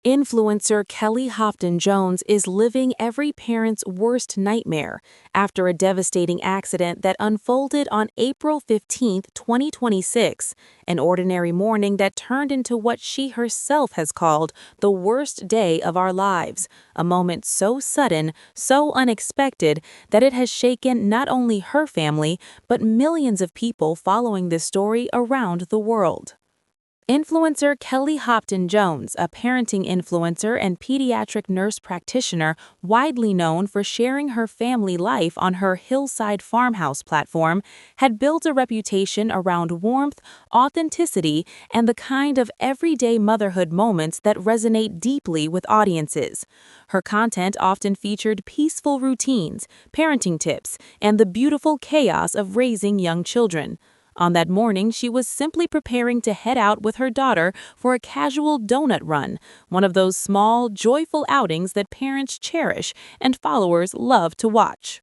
Influencer Kelly Hopton-Jones is living every parent's worst nightmare after a devastating accident that unfolded on April 15, 2026, an ordinary morning that turned into what she herself has called the worst day of our lives, a moment so sudden, so unexpected, that it has shaken not only her family, but millions of people following this story around the world. Influencer Kelly Hopton-Jones, a parenting influencer and pediatric nurse practitioner widely known for sharing her family life on her Hillside Farmhouse platform, had built a reputation around warmth, authenticity, and the kind of everyday motherhood moments that resonate deeply with audiences. Her content often featured peaceful routines, parenting tips, and the beautiful chaos of raising young children. On that morning, she was simply preparing to head out with her daughter for a casual donut run, one of those small, joyful outings that parents cherish and followers love to watch.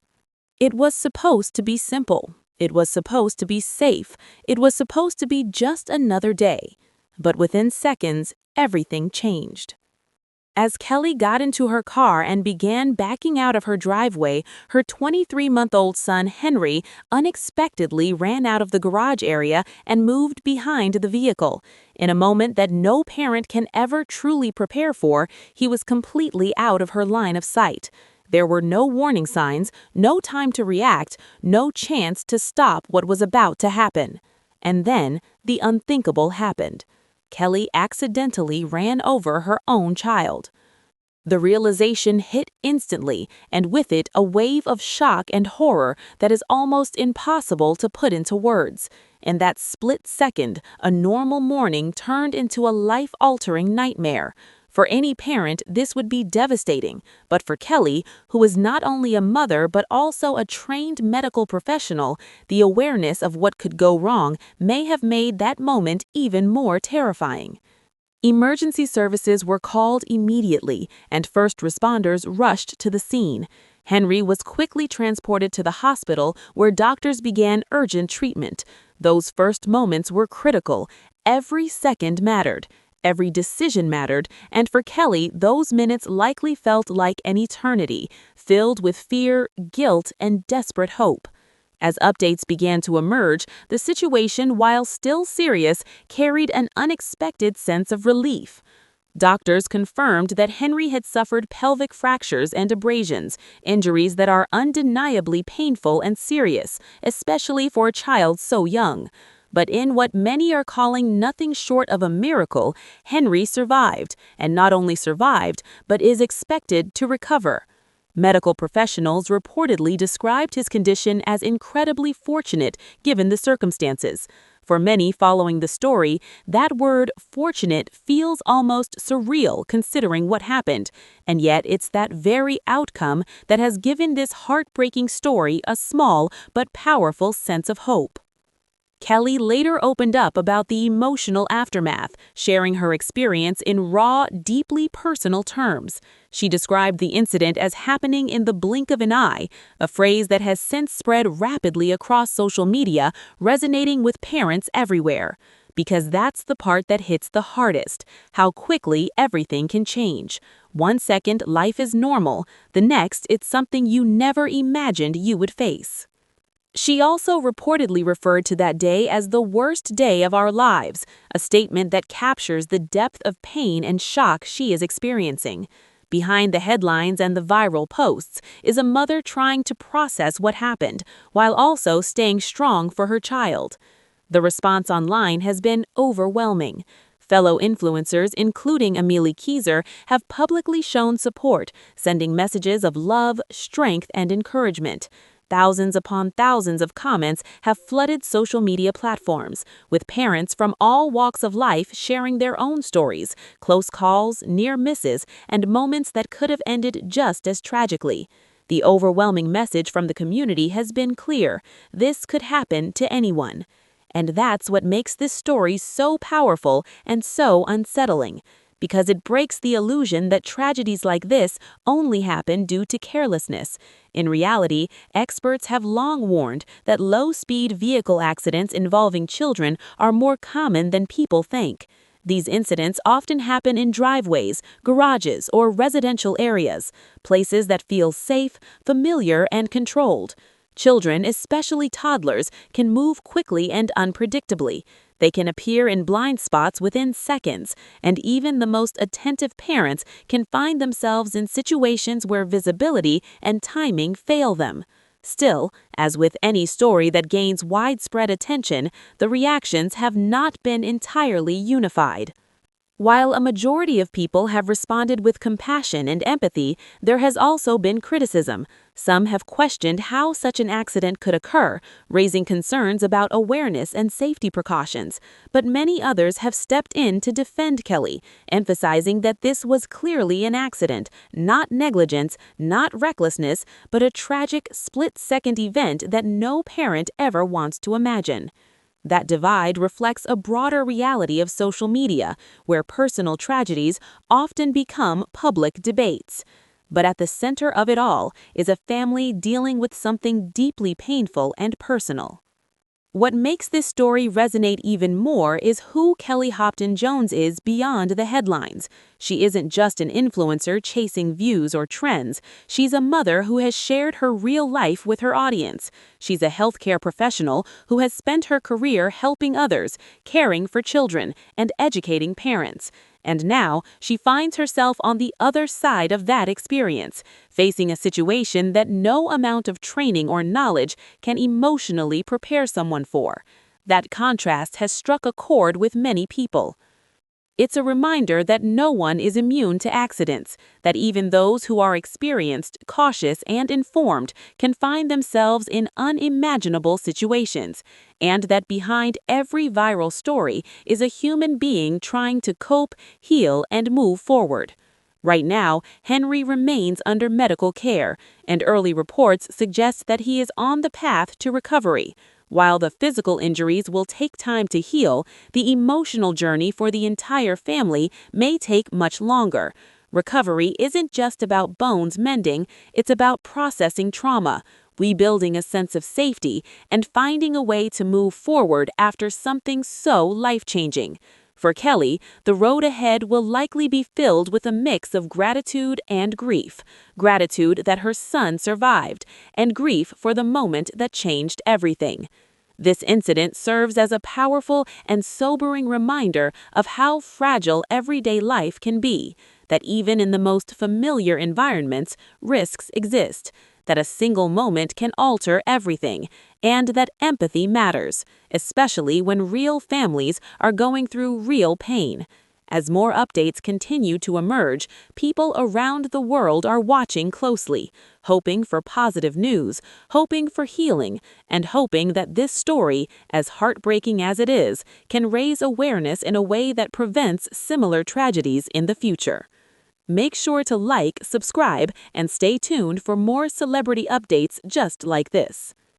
It was supposed to be simple. It was supposed to be safe. It was supposed to be just another day. But within seconds, everything changed. As Kelly got into her car and began backing out of her driveway, her 23-month-old son Henry unexpectedly ran out of the garage area and moved behind the vehicle. In a moment that no parent can ever truly prepare for, he was completely out of her line of sight. There were no warning signs, no time to react, no chance to stop what was about to happen. And then the unthinkable happened. Kelly accidentally ran over her own child. The realization hit instantly, and with it a wave of shock and horror that is almost impossible to put into words. In that split second, a normal morning turned into a life-altering nightmare. For any parent, this would be devastating, but for Kelly, who is not only a mother but also a trained medical professional, the awareness of what could go wrong may have made that moment even more terrifying. Emergency services were called immediately, and first responders rushed to the scene. Henry was quickly transported to the hospital, where doctors began urgent treatment. Those first moments were critical. Every second mattered. Every decision mattered, and for Kelly, those minutes likely felt like an eternity, filled with fear, guilt, and desperate hope. As updates began to emerge, the situation, while still serious, carried an unexpected sense of relief. Doctors confirmed that Henry had suffered pelvic fractures and abrasions, injuries that are undeniably painful and serious, especially for a child so young. But in what many are calling nothing short of a miracle, Henry survived, and not only survived, but is expected to recover. Medical professionals reportedly described his condition as incredibly fortunate given the circumstances. For many following the story, that word fortunate feels almost surreal considering what happened, and yet it's that very outcome that has given this heartbreaking story a small but powerful sense of hope. Kelly later opened up about the emotional aftermath, sharing her experience in raw, deeply personal terms. She described the incident as happening in the blink of an eye, a phrase that has since spread rapidly across social media, resonating with parents everywhere. Because that's the part that hits the hardest, how quickly everything can change. 1 second, life is normal. The next, it's something you never imagined you would face. She also reportedly referred to that day as the worst day of our lives, a statement that captures the depth of pain and shock she is experiencing. Behind the headlines and the viral posts is a mother trying to process what happened, while also staying strong for her child. The response online has been overwhelming. Fellow influencers, including Emilie Kiser, have publicly shown support, sending messages of love, strength, and encouragement. Thousands upon thousands of comments have flooded social media platforms, with parents from all walks of life sharing their own stories, close calls, near misses, and moments that could have ended just as tragically. The overwhelming message from the community has been clear: this could happen to anyone. And that's what makes this story so powerful and so unsettling, because it breaks the illusion that tragedies like this only happen due to carelessness. In reality, experts have long warned that low-speed vehicle accidents involving children are more common than people think. These incidents often happen in driveways, garages, or residential areas, places that feel safe, familiar, and controlled. Children, especially toddlers, can move quickly and unpredictably. They can appear in blind spots within seconds, and even the most attentive parents can find themselves in situations where visibility and timing fail them. Still, as with any story that gains widespread attention, the reactions have not been entirely unified. While a majority of people have responded with compassion and empathy, there has also been criticism. Some have questioned how such an accident could occur, raising concerns about awareness and safety precautions. But many others have stepped in to defend Kelly, emphasizing that this was clearly an accident, not negligence, not recklessness, but a tragic split-second event that no parent ever wants to imagine. That divide reflects a broader reality of social media, where personal tragedies often become public debates. But at the center of it all is a family dealing with something deeply painful and personal. What makes this story resonate even more is who Kelly Hopton-Jones is beyond the headlines. She isn't just an influencer chasing views or trends. She's a mother who has shared her real life with her audience. She's a healthcare professional who has spent her career helping others, caring for children, and educating parents. And now, she finds herself on the other side of that experience, facing a situation that no amount of training or knowledge can emotionally prepare someone for. That contrast has struck a chord with many people. It's a reminder that no one is immune to accidents, that even those who are experienced, cautious, and informed can find themselves in unimaginable situations, and that behind every viral story is a human being trying to cope, heal, and move forward. Right now, Henry remains under medical care, and early reports suggest that he is on the path to recovery. While the physical injuries will take time to heal, the emotional journey for the entire family may take much longer. Recovery isn't just about bones mending, it's about processing trauma, rebuilding a sense of safety, and finding a way to move forward after something so life-changing. For Kelly, the road ahead will likely be filled with a mix of gratitude and grief. Gratitude that her son survived, and grief for the moment that changed everything. This incident serves as a powerful and sobering reminder of how fragile everyday life can be, that even in the most familiar environments, risks exist, that a single moment can alter everything, and that empathy matters, especially when real families are going through real pain. As more updates continue to emerge, people around the world are watching closely, hoping for positive news, hoping for healing, and hoping that this story, as heartbreaking as it is, can raise awareness in a way that prevents similar tragedies in the future. Make sure to like, subscribe, and stay tuned for more celebrity updates just like this.